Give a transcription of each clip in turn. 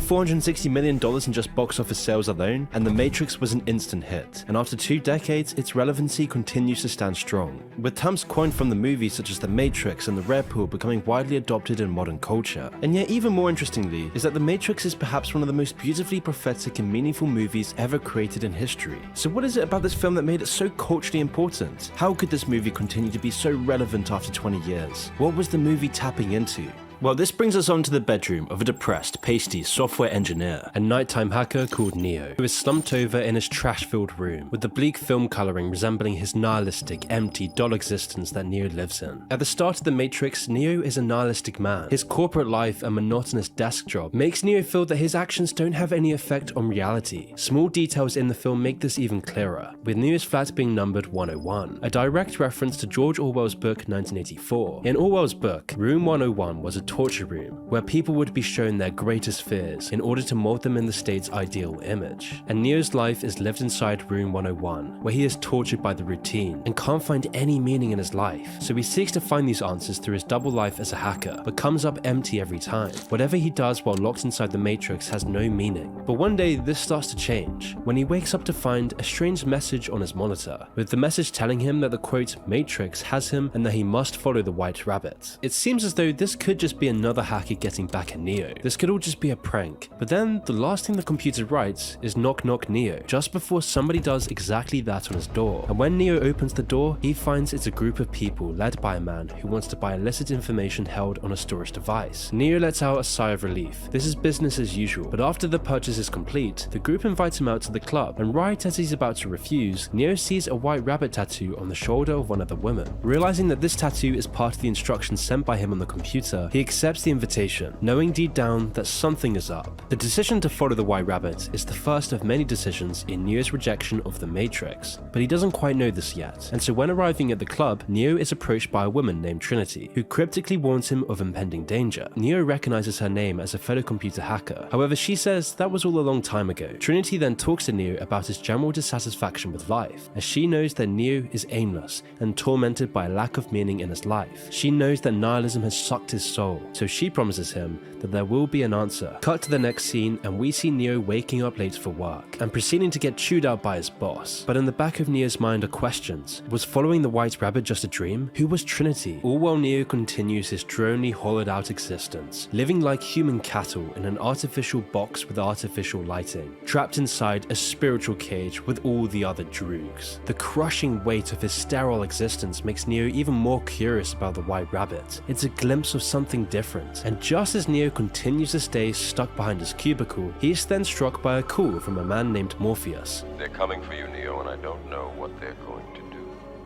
$460 million in just box office sales alone, and The Matrix was an instant hit, and after 2 decades, its relevancy continues to stand strong, with terms coined from the movie such as The Matrix and the Red Pill becoming widely adopted in modern culture. And yet even more interestingly is that The Matrix is perhaps one of the most beautifully prophetic and meaningful movies ever created in history. So what is it about this film that made it so culturally important? How could this movie continue to be so relevant after 20 years? What was the movie tapping into? Well, this brings us on to the bedroom of a depressed, pasty software engineer, a nighttime hacker called Neo, who is slumped over in his trash-filled room, with the bleak film coloring resembling his nihilistic, empty, dull existence that Neo lives in. At the start of The Matrix, Neo is a nihilistic man. His corporate life and monotonous desk job makes Neo feel that his actions don't have any effect on reality. Small details in the film make this even clearer, with Neo's flat being numbered 101, a direct reference to George Orwell's book 1984. In Orwell's book, Room 101 was a torture room where people would be shown their greatest fears in order to mold them in the state's ideal image. And Neo's life is lived inside Room 101, where he is tortured by the routine and can't find any meaning in his life. So he seeks to find these answers through his double life as a hacker, but comes up empty every time. Whatever he does while locked inside the Matrix has no meaning. But one day this starts to change, when he wakes up to find a strange message on his monitor, with the message telling him that the quote Matrix has him and that he must follow the White Rabbit. It seems as though this could just be another hacker getting back at Neo. This could all just be a prank. But then the last thing the computer writes is knock knock Neo, just before somebody does exactly that on his door. And when Neo opens the door, he finds it's a group of people led by a man who wants to buy illicit information held on a storage device. Neo lets out a sigh of relief. This is business as usual, but after the purchase is complete, the group invites him out to the club, and right as he's about to refuse, Neo sees a white rabbit tattoo on the shoulder of one of the women. Realizing that this tattoo is part of the instructions sent by him on the computer, he accepts the invitation, knowing deep down that something is up. The decision to follow the White Rabbit is the first of many decisions in Neo's rejection of the Matrix, but he doesn't quite know this yet, and so when arriving at the club, Neo is approached by a woman named Trinity, who cryptically warns him of impending danger. Neo recognizes her name as a fellow computer hacker, however she says that was all a long time ago. Trinity then talks to Neo about his general dissatisfaction with life, as she knows that Neo is aimless and tormented by a lack of meaning in his life. She knows that nihilism has sucked his soul, so she promises him that there will be an answer. Cut to the next scene and we see Neo waking up late for work and proceeding to get chewed out by his boss. But in the back of Neo's mind are questions. Was following the White Rabbit just a dream? Who was Trinity? All while Neo continues his droney, hollowed out existence, living like human cattle in an artificial box with artificial lighting, trapped inside a spiritual cage with all the other droogs. The crushing weight of his sterile existence makes Neo even more curious about the White Rabbit. It's a glimpse of something different, and just as Neo continues to stay stuck behind his cubicle, he is then struck by a call from a man named Morpheus. They're coming for you, Neo, and I don't know what they're going to do.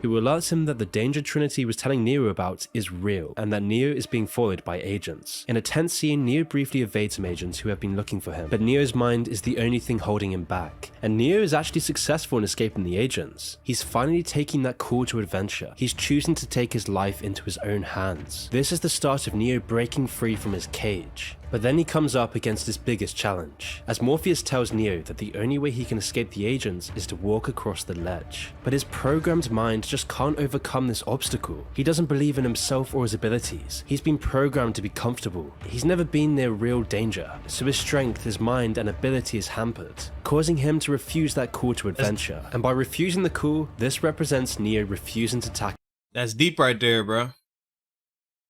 Who alerts him that the danger Trinity was telling Neo about is real, and that Neo is being followed by agents. In a tense scene, Neo briefly evades some agents who have been looking for him, but Neo's mind is the only thing holding him back, and Neo is actually successful in escaping the agents. He's finally taking that call to adventure. He's choosing to take his life into his own hands. This is the start of Neo breaking free from his cage. But then he comes up against his biggest challenge, as Morpheus tells Neo that the only way he can escape the agents is to walk across the ledge. But his programmed mind just can't overcome this obstacle. He doesn't believe in himself or his abilities. He's been programmed to be comfortable. He's never been near real danger, so his strength, his mind, and ability is hampered, causing him to refuse that call to adventure. And by refusing the call, this represents Neo refusing to tackle. That's deep right there, bro.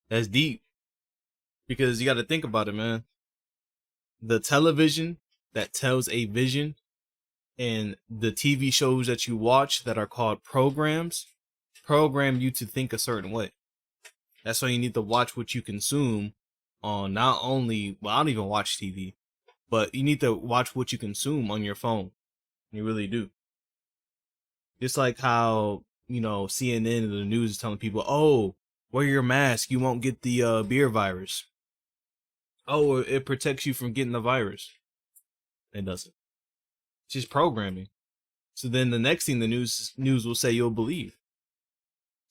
That's deep. Because you got to think about it, man. The television that tells a vision and the TV shows that you watch that are called programs program you to think a certain way. That's why you need to watch what you consume on not only, well, I don't even watch TV, but you need to watch what you consume on your phone. You really do. Just like how, you know, CNN and the news is telling people, oh, wear your mask, you won't get the beer virus. Oh, it protects you from getting the virus. It doesn't. It's just programming. So then the next thing the news will say you'll believe.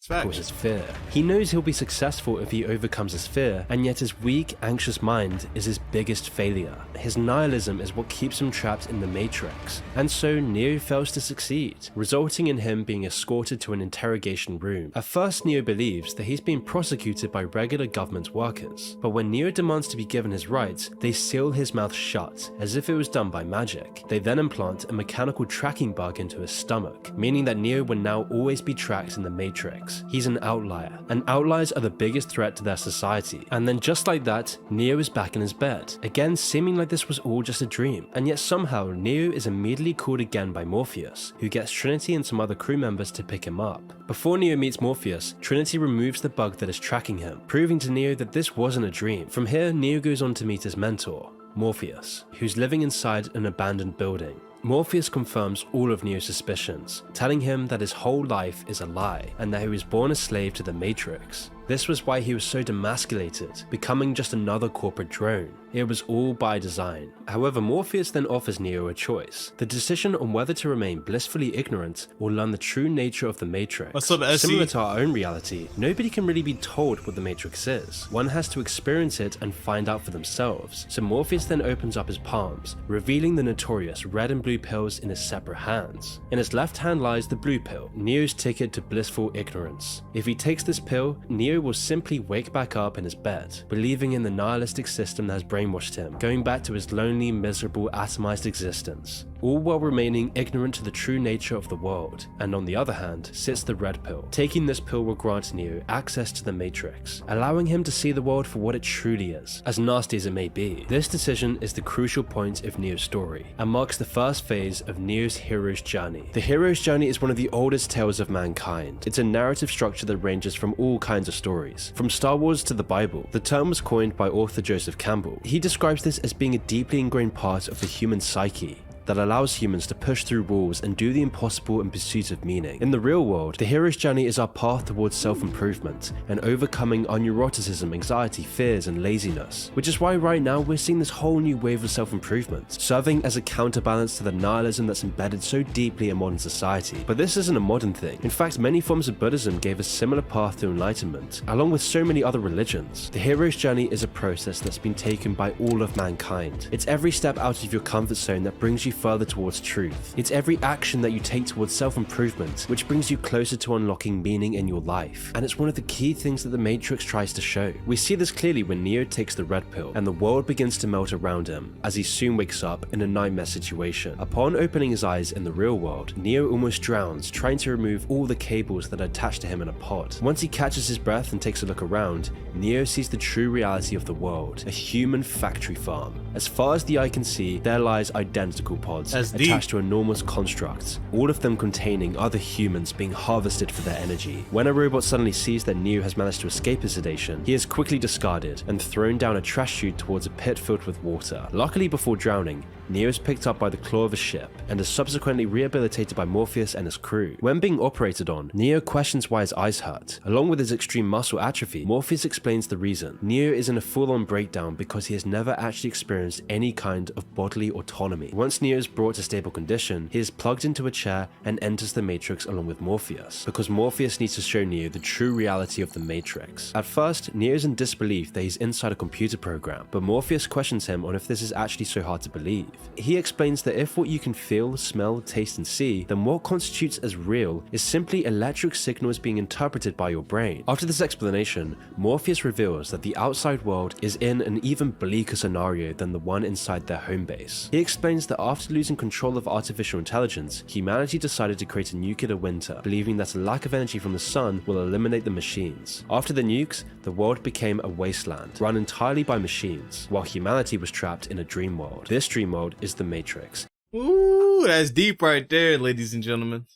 causes fear. He knows he'll be successful if he overcomes his fear, and yet his weak, anxious mind is his biggest failure. His nihilism is what keeps him trapped in the Matrix, and so Neo fails to succeed, resulting in him being escorted to an interrogation room. At first, Neo believes that he's being prosecuted by regular government workers, but when Neo demands to be given his rights, they seal his mouth shut, as if it was done by magic. They then implant a mechanical tracking bug into his stomach, meaning that Neo will now always be tracked in the Matrix. He's an outlier, and outliers are the biggest threat to their society. And then just like that, Neo is back in his bed, again seeming like this was all just a dream, and yet somehow Neo is immediately called again by Morpheus, who gets Trinity and some other crew members to pick him up. Before Neo meets Morpheus, Trinity removes the bug that is tracking him, proving to Neo that this wasn't a dream. From here, Neo goes on to meet his mentor, Morpheus, who's living inside an abandoned building. Morpheus confirms all of Neo's suspicions, telling him that his whole life is a lie and that he was born a slave to the Matrix. This was why he was so demasculated, becoming just another corporate drone. It was all by design. However, Morpheus then offers Neo a choice: the decision on whether to remain blissfully ignorant or learn the true nature of the Matrix. What's up, SC? Similar to our own reality, nobody can really be told what the Matrix is. One has to experience it and find out for themselves. So Morpheus then opens up his palms, revealing the notorious red and blue pills in his separate hands. In his left hand lies the blue pill, Neo's ticket to blissful ignorance. If he takes this pill, Neo will simply wake back up in his bed, believing in the nihilistic system that has brainwashed him, going back to his lonely, miserable, atomized existence, all while remaining ignorant to the true nature of the world. And on the other hand sits the red pill. Taking this pill will grant Neo access to the Matrix, allowing him to see the world for what it truly is, as nasty as it may be. This decision is the crucial point of Neo's story, and marks the first phase of Neo's hero's journey. The hero's journey is one of the oldest tales of mankind. It's a narrative structure that ranges from all kinds of stories, from Star Wars to the Bible. The term was coined by author Joseph Campbell. He describes this as being a deeply ingrained part of the human psyche that allows humans to push through walls and do the impossible in pursuit of meaning. In the real world, the hero's journey is our path towards self-improvement and overcoming our neuroticism, anxiety, fears, and laziness, which is why right now we're seeing this whole new wave of self-improvement, serving as a counterbalance to the nihilism that's embedded so deeply in modern society. But this isn't a modern thing. In fact, many forms of Buddhism gave a similar path to enlightenment, along with so many other religions. The hero's journey is a process that's been taken by all of mankind. It's every step out of your comfort zone that brings you further towards truth. It's every action that you take towards self-improvement which brings you closer to unlocking meaning in your life. And it's one of the key things that the Matrix tries to show. We see this clearly when Neo takes the red pill and the world begins to melt around him, as he soon wakes up in a nightmare situation. Upon opening his eyes in the real world, Neo almost drowns trying to remove all the cables that are attached to him in a pod. Once he catches his breath and takes a look around, Neo sees the true reality of the world, a human factory farm. As far as the eye can see, there lies identical pods attached to enormous constructs, all of them containing other humans being harvested for their energy. When a robot suddenly sees that Neo has managed to escape his sedation, he is quickly discarded and thrown down a trash chute towards a pit filled with water. Luckily, before drowning, Neo is picked up by the claw of a ship and is subsequently rehabilitated by Morpheus and his crew. When being operated on, Neo questions why his eyes hurt. Along with his extreme muscle atrophy, Morpheus explains the reason. Neo is in a full-on breakdown because he has never actually experienced any kind of bodily autonomy. Once Neo is brought to stable condition, he is plugged into a chair and enters the Matrix along with Morpheus, because Morpheus needs to show Neo the true reality of the Matrix. At first, Neo is in disbelief that he's inside a computer program, but Morpheus questions him on if this is actually so hard to believe. He explains that if what you can feel, smell, taste, and see, then what constitutes as real is simply electric signals being interpreted by your brain. After this explanation, Morpheus reveals that the outside world is in an even bleaker scenario than the one inside their home base. He explains that after losing control of artificial intelligence, humanity decided to create a nuclear winter, believing that a lack of energy from the sun will eliminate the machines. After the nukes, the world became a wasteland, run entirely by machines, while humanity was trapped in a dream world. This dream world is the Matrix. Ooh, that's deep right there, ladies and gentlemen.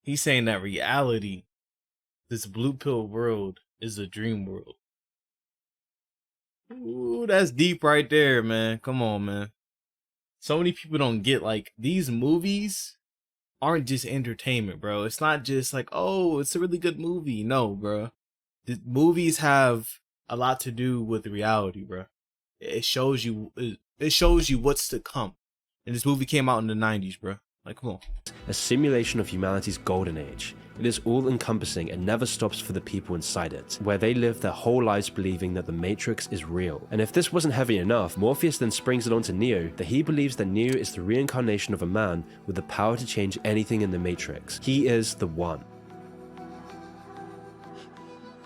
He's saying that reality, this blue pill world, is a dream world. Ooh, that's deep right there, man. Come on, man. So many people don't get, like, these movies aren't just entertainment, bro. It's not just like, oh, it's a really good movie. No, bro. The movies have a lot to do with reality, bro. It shows you what's to come. And this movie came out in the 90s, bro. Like, come on. A simulation of humanity's golden age. It is all-encompassing and never stops for the people inside it, where they live their whole lives believing that the Matrix is real. And if this wasn't heavy enough, Morpheus then springs it onto Neo that he believes that Neo is the reincarnation of a man with the power to change anything in the Matrix. He is the One.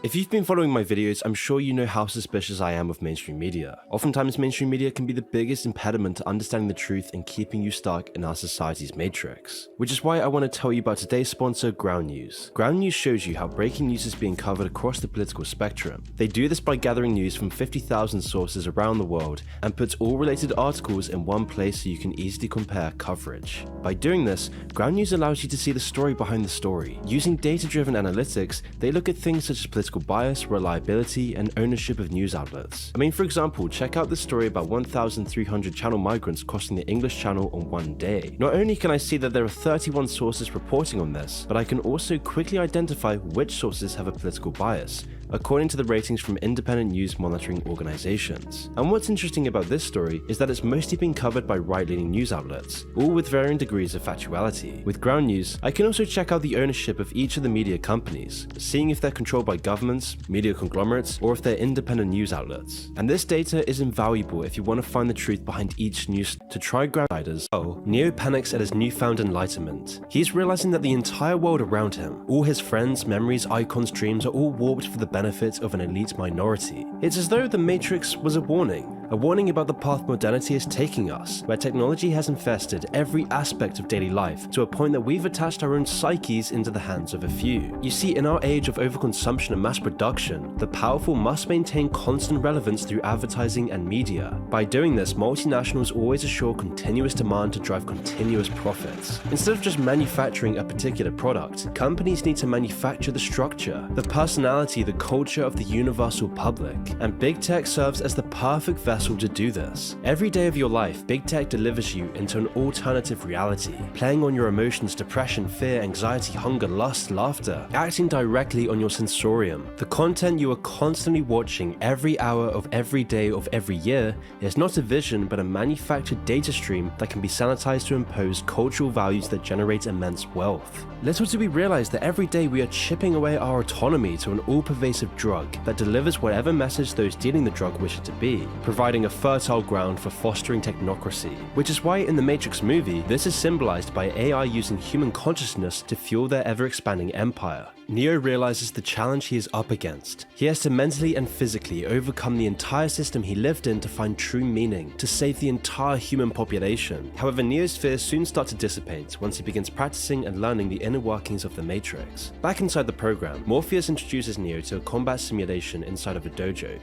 If you've been following my videos, I'm sure you know how suspicious I am of mainstream media. Oftentimes mainstream media can be the biggest impediment to understanding the truth and keeping you stuck in our society's matrix. Which is why I want to tell you about today's sponsor, Ground News. Ground News shows you how breaking news is being covered across the political spectrum. They do this by gathering news from 50,000 sources around the world and puts all related articles in one place so you can easily compare coverage. By doing this, Ground News allows you to see the story behind the story. Using data-driven analytics, they look at things such as political bias, reliability, and ownership of news outlets. I mean, for example, check out this story about 1,300 channel migrants costing the English channel on one day. Not only can I see that there are 31 sources reporting on this, but I can also quickly identify which sources have a political bias, according to the ratings from independent news monitoring organizations. And what's interesting about this story is that it's mostly being covered by right-leaning news outlets, all with varying degrees of factuality. With Ground News, I can also check out the ownership of each of the media companies, seeing if they're controlled by governments, media conglomerates, or if they're independent news outlets. And this data is invaluable if you want to find the truth behind each news. To try Ground Riders, Neo panics at his newfound enlightenment. He's realizing that the entire world around him, all his friends, memories, icons, dreams are all warped for the benefit of an elite minority. It's as though the Matrix was a warning about the path modernity is taking us, where technology has infested every aspect of daily life to a point that we've attached our own psyches into the hands of a few. You see, in our age of overconsumption and mass production, the powerful must maintain constant relevance through advertising and media. By doing this, multinationals always assure continuous demand to drive continuous profits. Instead of just manufacturing a particular product, companies need to manufacture the structure, the personality, the culture of the universal public, and big tech serves as the perfect vessel to do this. Every day of your life, big tech delivers you into an alternative reality, playing on your emotions, depression, fear, anxiety, hunger, lust, laughter, acting directly on your sensorium. The content you are constantly watching every hour of every day of every year is not a vision but a manufactured data stream that can be sanitized to impose cultural values that generate immense wealth. Little do we realize that every day we are chipping away our autonomy to an all-pervasive drug that delivers whatever message those dealing the drug wish it to be, providing a fertile ground for fostering technocracy. Which is why in the Matrix movie, this is symbolized by AI using human consciousness to fuel their ever-expanding empire. Neo realizes the challenge he is up against. He has to mentally and physically overcome the entire system he lived in to find true meaning, to save the entire human population. However, Neo's fears soon start to dissipate once he begins practicing and learning the inner workings of the Matrix. Back inside the program, Morpheus introduces Neo to a combat simulation inside of a dojo.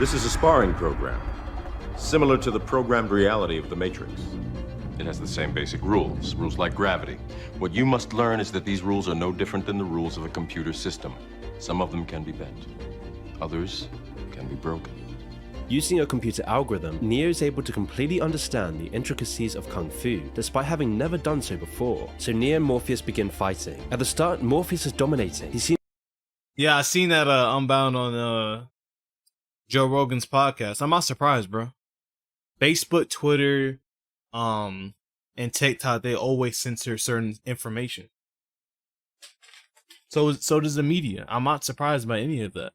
This is a sparring program, similar to the programmed reality of the Matrix. It has the same basic rules like gravity. What you must learn is that these rules are no different than the rules of a computer system. Some of them can be bent, others can be broken. Using a computer algorithm, Neo is able to completely understand the intricacies of Kung Fu, despite having never done so before. So Neo and Morpheus begin fighting. At the start, Morpheus is dominating. Yeah, I seen that Unbound on Joe Rogan's podcast. I'm not surprised, bro. Facebook, Twitter, and TikTok, they always censor certain information. So does the media. I'm not surprised by any of that.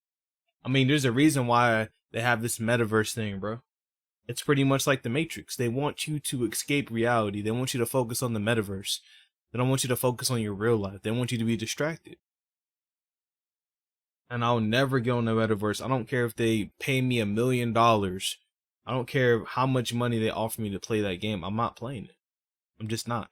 I mean, there's a reason why they have this metaverse thing, bro. It's pretty much like the Matrix. They want you to escape reality. They want you to focus on the metaverse. They don't want you to focus on your real life. They want you to be distracted. And I'll never get on the metaverse. I don't care if they pay me $1 million. I don't care how much money they offer me to play that game. I'm not playing it. I'm just not.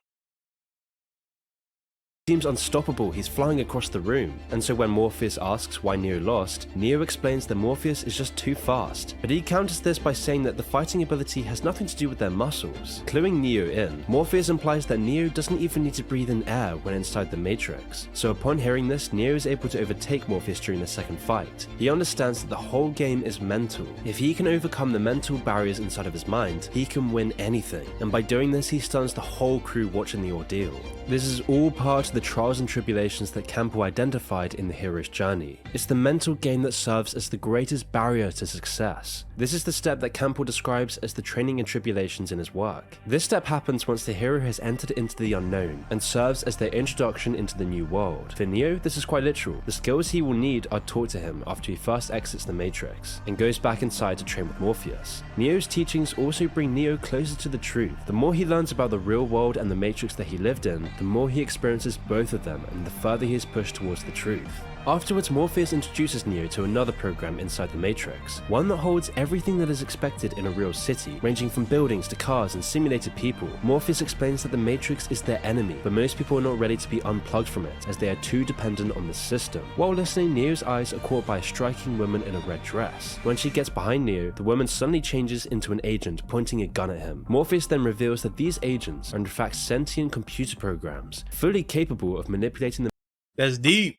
Seems unstoppable, he's flying across the room. And so when Morpheus asks why Neo lost, Neo explains that Morpheus is just too fast. But he counters this by saying that the fighting ability has nothing to do with their muscles. Cluing Neo in, Morpheus implies that Neo doesn't even need to breathe in air when inside the Matrix. So upon hearing this, Neo is able to overtake Morpheus during the second fight. He understands that the whole game is mental. If he can overcome the mental barriers inside of his mind, he can win anything. And by doing this, he stuns the whole crew watching the ordeal. This is all part of the the trials and tribulations that Campbell identified in the hero's journey. It's the mental game that serves as the greatest barrier to success. This is the step that Campbell describes as the training and tribulations in his work. This step happens once the hero has entered into the unknown and serves as their introduction into the new world. For Neo, this is quite literal. The skills he will need are taught to him after he first exits the Matrix and goes back inside to train with Morpheus. Neo's teachings also bring Neo closer to the truth. The more he learns about the real world and the Matrix that he lived in, the more he experiences both of them and the further he is pushed towards the truth. Afterwards, Morpheus introduces Neo to another program inside the Matrix, one that holds everything that is expected in a real city, ranging from buildings to cars and simulated people. Morpheus explains that the Matrix is their enemy, but most people are not ready to be unplugged from it, as they are too dependent on the system. While listening, Neo's eyes are caught by a striking woman in a red dress. When she gets behind Neo, the woman suddenly changes into an agent, pointing a gun at him. Morpheus then reveals that these agents are in fact sentient computer programs, fully capable of manipulating the That's deep.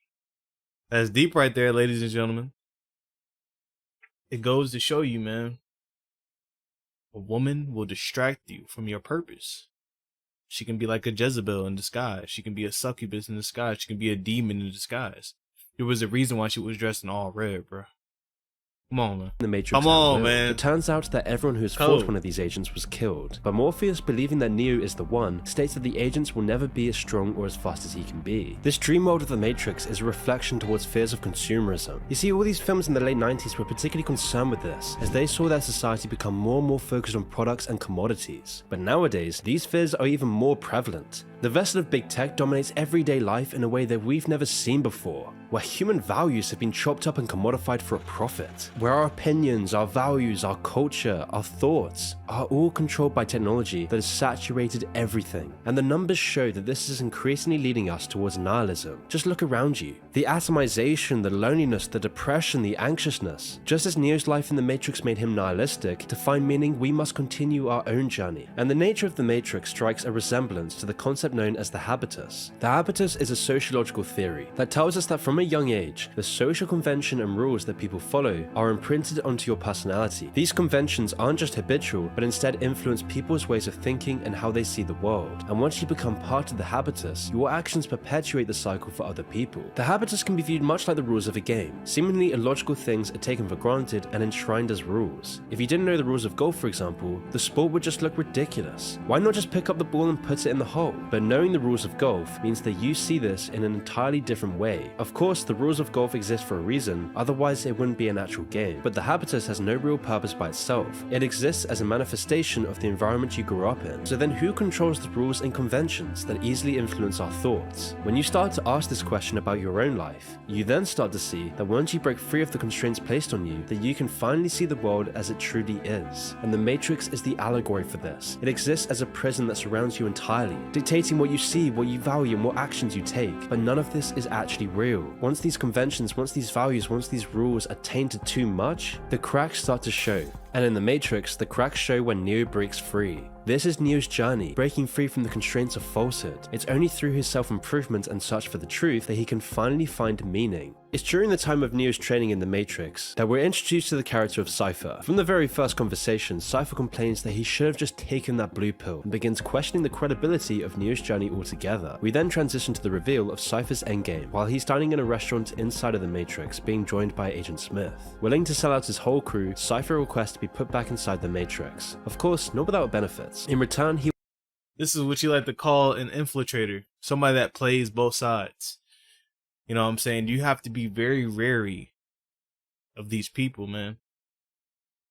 That's deep right there, ladies and gentlemen. It goes to show you, man, a woman will distract you from your purpose. She can be like a Jezebel in disguise. She can be a succubus in disguise. She can be a demon in disguise. There was a reason why she was dressed in all red, bro. Come on, man. The Matrix. Come on, man. It turns out that everyone who's fought one of these agents was killed, but Morpheus, believing that Neo is the one, states that the agents will never be as strong or as fast as he can be. This dream world of the Matrix is a reflection towards fears of consumerism. You see, all these films in the late 90s were particularly concerned with this, as they saw their society become more and more focused on products and commodities. But nowadays, these fears are even more prevalent. The vessel of big tech dominates everyday life in a way that we've never seen before, where human values have been chopped up and commodified for a profit, where our opinions, our values, our culture, our thoughts are all controlled by technology that has saturated everything. And the numbers show that this is increasingly leading us towards nihilism. Just look around you. The atomization, the loneliness, the depression, the anxiousness. Just as Neo's life in the Matrix made him nihilistic, to find meaning we must continue our own journey. And the nature of the Matrix strikes a resemblance to the concept known as the habitus. The habitus is a sociological theory that tells us that from a young age, the social convention and rules that people follow are imprinted onto your personality. These conventions aren't just habitual, but instead influence people's ways of thinking and how they see the world. And once you become part of the habitus, your actions perpetuate the cycle for other people. The habitus can be viewed much like the rules of a game. Seemingly illogical things are taken for granted and enshrined as rules. If you didn't know the rules of golf, for example, the sport would just look ridiculous. Why not just pick up the ball and put it in the hole? But knowing the rules of golf means that you see this in an entirely different way. Of course, the rules of golf exist for a reason, otherwise it wouldn't be an actual game. But the habitus has no real purpose by itself. It exists as a manifestation of the environment you grew up in. So then who controls the rules and conventions that easily influence our thoughts? When you start to ask this question about your own life, you then start to see that once you break free of the constraints placed on you, that you can finally see the world as it truly is. And the Matrix is the allegory for this. It exists as a prison that surrounds you entirely, dictating what you see, what you value, and what actions you take. But none of this is actually real. Once these conventions, once these values, once these rules are tainted too much, the cracks start to show. And in the Matrix, the cracks show when Neo breaks free. This is Neo's journey, breaking free from the constraints of falsehood. It's only through his self-improvement and search for the truth that he can finally find meaning. It's during the time of Neo's training in the Matrix that we're introduced to the character of Cypher. From the very first conversation, Cypher complains that he should have just taken that blue pill and begins questioning the credibility of Neo's journey altogether. We then transition to the reveal of Cypher's endgame, while he's dining in a restaurant inside of the Matrix, being joined by Agent Smith. Willing to sell out his whole crew, Cypher requests to be put back inside the Matrix. Of course, not without benefits. In return, he This is what you like to call an infiltrator, somebody that plays both sides. You know what I'm saying? You have to be very wary of these people, man.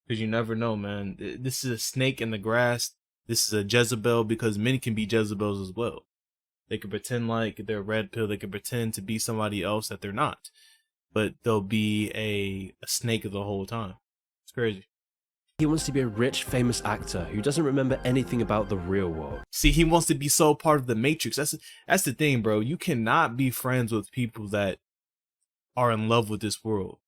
Because you never know, man. This is a snake in the grass. This is a Jezebel, because many can be Jezebels as well. They can pretend like they're red pill. They can pretend to be somebody else that they're not. But they'll be a snake the whole time. It's crazy. He wants to be a rich, famous actor who doesn't remember anything about the real world. See, he wants to be so part of the Matrix. That's the thing, bro. You cannot be friends with people that are in love with this world.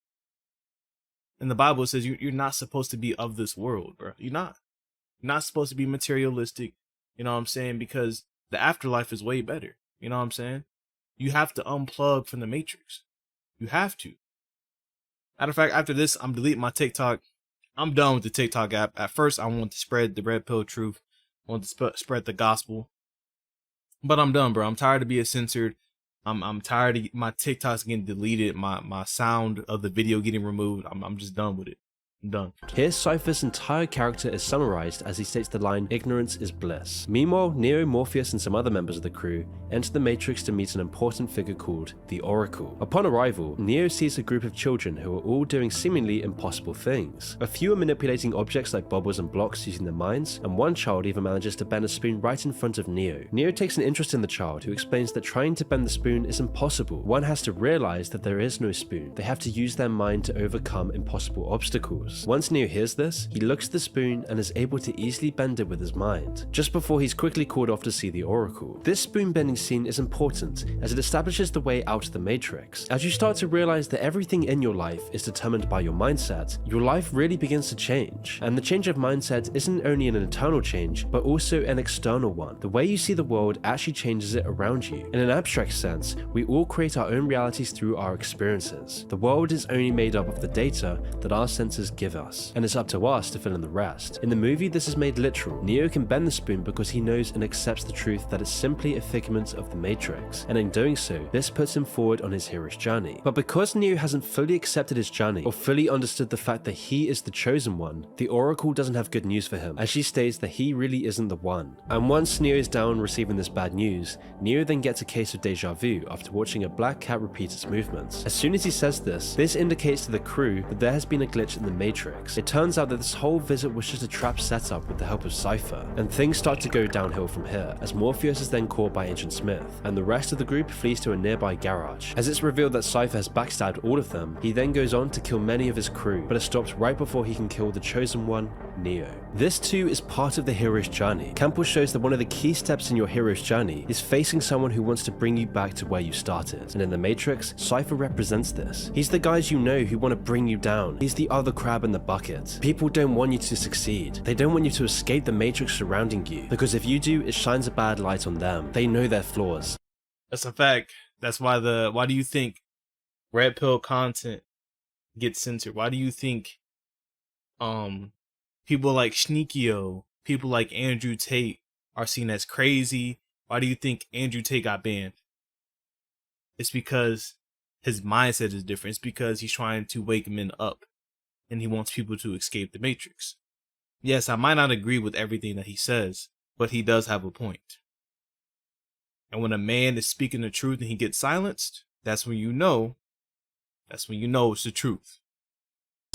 And the Bible says you're not supposed to be of this world, bro. You're not. You're not supposed to be materialistic. You know what I'm saying? Because the afterlife is way better. You know what I'm saying? You have to unplug from the Matrix. You have to. Matter of fact, after this, I'm deleting my TikTok. I'm done with the TikTok app. At first, I want to spread the red pill truth. I want to spread the gospel. But I'm done, bro. I'm tired of being censored. I'm tired of my TikToks getting deleted, my sound of the video getting removed. I'm just done with it. I'm done. Here, Cypher's entire character is summarized as he states the line, "Ignorance is bliss." Meanwhile, Neo, Morpheus, and some other members of the crew enter the Matrix to meet an important figure called the Oracle. Upon arrival, Neo sees a group of children who are all doing seemingly impossible things. A few are manipulating objects like bubbles and blocks using their minds, and one child even manages to bend a spoon right in front of Neo. Neo takes an interest in the child, who explains that trying to bend the spoon is impossible. One has to realize that there is no spoon. They have to use their mind to overcome impossible obstacles. Once Neo hears this, he looks at the spoon and is able to easily bend it with his mind, just before he's quickly called off to see the Oracle. This spoon bending scene is important as it establishes the way out of the Matrix. As you start to realize that everything in your life is determined by your mindset, your life really begins to change. And the change of mindset isn't only an internal change, but also an external one. The way you see the world actually changes it around you. In an abstract sense, we all create our own realities through our experiences. The world is only made up of the data that our senses give us, and it's up to us to fill in the rest. In the movie, this is made literal. Neo can bend the spoon because he knows and accepts the truth that it's simply a figment of the Matrix, and in doing so, this puts him forward on his hero's journey. But because Neo hasn't fully accepted his journey, or fully understood the fact that he is the chosen one, the Oracle doesn't have good news for him, as she states that he really isn't the one. And once Neo is down receiving this bad news, Neo then gets a case of deja vu after watching a black cat repeat its movements. As soon as he says this indicates to the crew that there has been a glitch in the Matrix. It turns out that this whole visit was just a trap set up with the help of Cypher, and things start to go downhill from here, as Morpheus is then caught by Agent Smith, and the rest of the group flees to a nearby garage. As it's revealed that Cypher has backstabbed all of them, he then goes on to kill many of his crew, but is stopped right before he can kill the chosen one, Neo. This too is part of the hero's journey. Campbell shows that one of the key steps in your hero's journey is facing someone who wants to bring you back to where you started, and in the Matrix, Cypher represents this. He's the guys you know who want to bring you down. He's the other crab in the bucket. People don't want you to succeed. They don't want you to escape the Matrix surrounding you, because if you do, it shines a bad light on them. They know their flaws. That's a fact. That's why why do you think red pill content gets censored? Why do you think people like Shnikio, people like Andrew Tate are seen as crazy? Why do you think Andrew Tate got banned? It's because his mindset is different. It's because he's trying to wake men up, and he wants people to escape the Matrix. Yes, I might not agree with everything that he says, but he does have a point. And when a man is speaking the truth and he gets silenced, that's when you know it's the truth.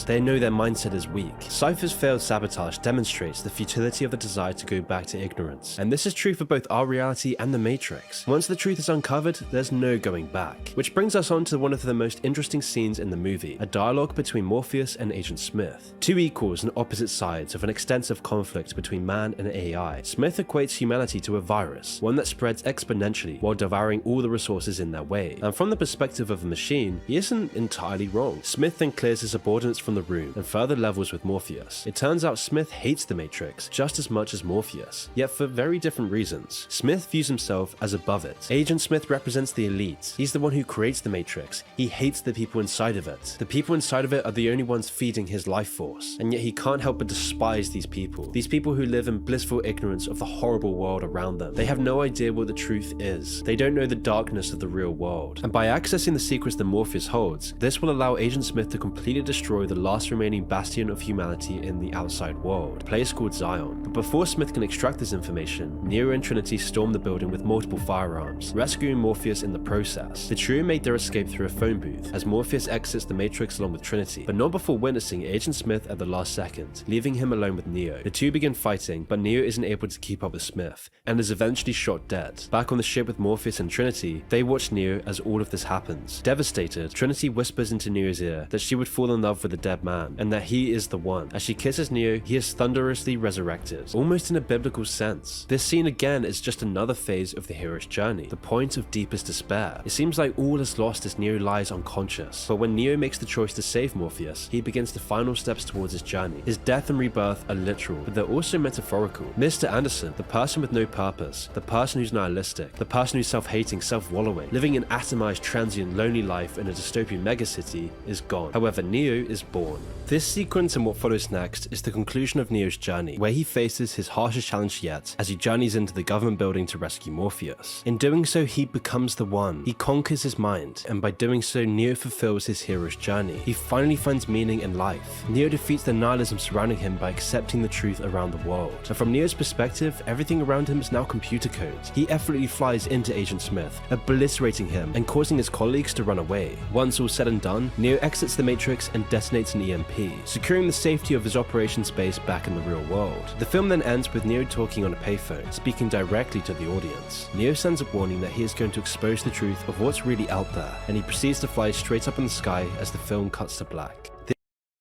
They know their mindset is weak. Cypher's failed sabotage demonstrates the futility of the desire to go back to ignorance, and this is true for both our reality and the Matrix. Once the truth is uncovered, there's no going back. Which brings us on to one of the most interesting scenes in the movie, a dialogue between Morpheus and Agent Smith. Two equals and opposite sides of an extensive conflict between man and AI. Smith equates humanity to a virus, one that spreads exponentially while devouring all the resources in their way. And from the perspective of a machine, he isn't entirely wrong. Smith then clears his subordinates from the room and further levels with Morpheus. It turns out Smith hates the Matrix just as much as Morpheus, yet for very different reasons. Smith views himself as above it. Agent Smith represents the elite. He's the one who creates the Matrix. He hates the people inside of it. The people inside of it are the only ones feeding his life force, and yet he can't help but despise these people who live in blissful ignorance of the horrible world around them. They have no idea what the truth is. They don't know the darkness of the real world. And by accessing the secrets that Morpheus holds, this will allow Agent Smith to completely destroy the last remaining bastion of humanity in the outside world, a place called Zion. But before Smith can extract this information, Neo and Trinity storm the building with multiple firearms, rescuing Morpheus in the process. The trio make their escape through a phone booth, as Morpheus exits the Matrix along with Trinity, but not before witnessing Agent Smith at the last second, leaving him alone with Neo. The two begin fighting, but Neo isn't able to keep up with Smith, and is eventually shot dead. Back on the ship with Morpheus and Trinity, they watch Neo as all of this happens. Devastated, Trinity whispers into Neo's ear that she would fall in love with a dead man, and that he is the one. As she kisses Neo, he is thunderously resurrected, almost in a biblical sense. This scene again is just another phase of the hero's journey, the point of deepest despair. It seems like all is lost as Neo lies unconscious, but when Neo makes the choice to save Morpheus, he begins the final steps towards his journey. His death and rebirth are literal, but they're also metaphorical. Mr. Anderson, the person with no purpose, the person who's nihilistic, the person who's self-hating, self-wallowing, living an atomized, transient, lonely life in a dystopian megacity, is gone. However, Neo is born. This sequence and what follows next is the conclusion of Neo's journey, where he faces his harshest challenge yet as he journeys into the government building to rescue Morpheus. In doing so, he becomes the one. He conquers his mind, and by doing so, Neo fulfills his hero's journey. He finally finds meaning in life. Neo defeats the nihilism surrounding him by accepting the truth around the world. And from Neo's perspective, everything around him is now computer code. He effortlessly flies into Agent Smith, obliterating him and causing his colleagues to run away. Once all said and done, Neo exits the Matrix and detonates an EMP, securing the safety of his operations base back in the real world. The film then ends with Neo talking on a payphone, speaking directly to the audience. Neo sends a warning that he is going to expose the truth of what's really out there, and he proceeds to fly straight up in the sky as the film cuts to black.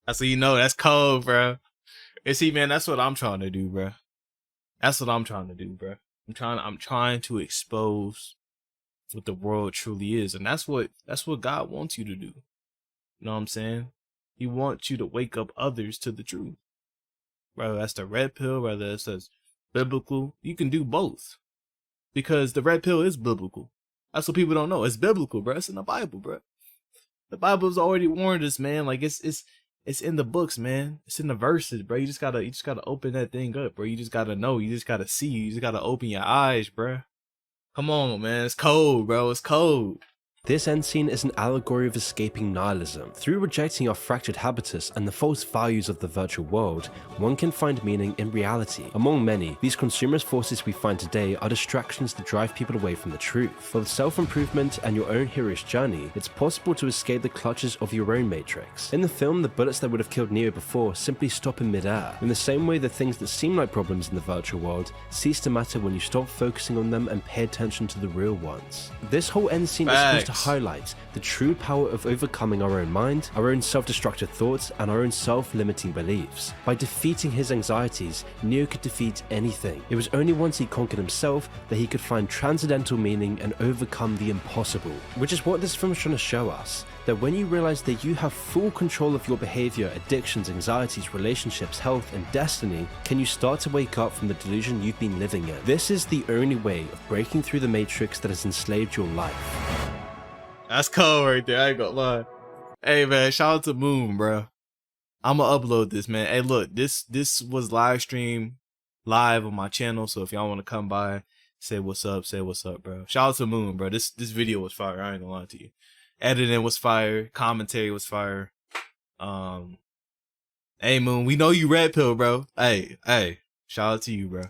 That's what you know. That's cold, bro. And see, man, that's what I'm trying to do, bro. That's what I'm trying to do, bro. I'm trying to expose what the world truly is, and that's what God wants you to do. You know what I'm saying? He wants you to wake up others to the truth. Whether that's the red pill, whether it's biblical, you can do both. Because the red pill is biblical. That's what people don't know. It's biblical, bro. It's in the Bible, bro. The Bible's already warned us, man. Like it's in the books, man. It's in the verses, bro. You just gotta open that thing up, bro. You just gotta know. You just gotta see. You just gotta open your eyes, bro. Come on, man. It's cold, bro. It's cold. This end scene is an allegory of escaping nihilism. Through rejecting our fractured habitus and the false values of the virtual world, one can find meaning in reality. Among many, these consumerist forces we find today are distractions that drive people away from the truth. But with self-improvement and your own hero's journey, it's possible to escape the clutches of your own matrix. In the film, the bullets that would have killed Neo before simply stop in midair. In the same way, the things that seem like problems in the virtual world cease to matter when you stop focusing on them and pay attention to the real ones. This whole end scene is supposed to highlight the true power of overcoming our own mind, our own self-destructive thoughts, and our own self-limiting beliefs. By defeating his anxieties, Neo could defeat anything. It was only once he conquered himself that he could find transcendental meaning and overcome the impossible. Which is what this film is trying to show us. That when you realize that you have full control of your behavior, addictions, anxieties, relationships, health, and destiny, can you start to wake up from the delusion you've been living in. This is the only way of breaking through the matrix that has enslaved your life. That's cold right there. I ain't gonna lie. Hey, man, shout out to Moon, bro. I'm gonna upload this, man. Hey, look, this was live stream live on my channel, so if y'all want to come by, say what's up, bro. Shout out to Moon, bro. This video was fire. I ain't gonna lie to you. Editing was fire. Commentary was fire. Hey, Moon, we know you red pill, bro. Hey, shout out to you, bro.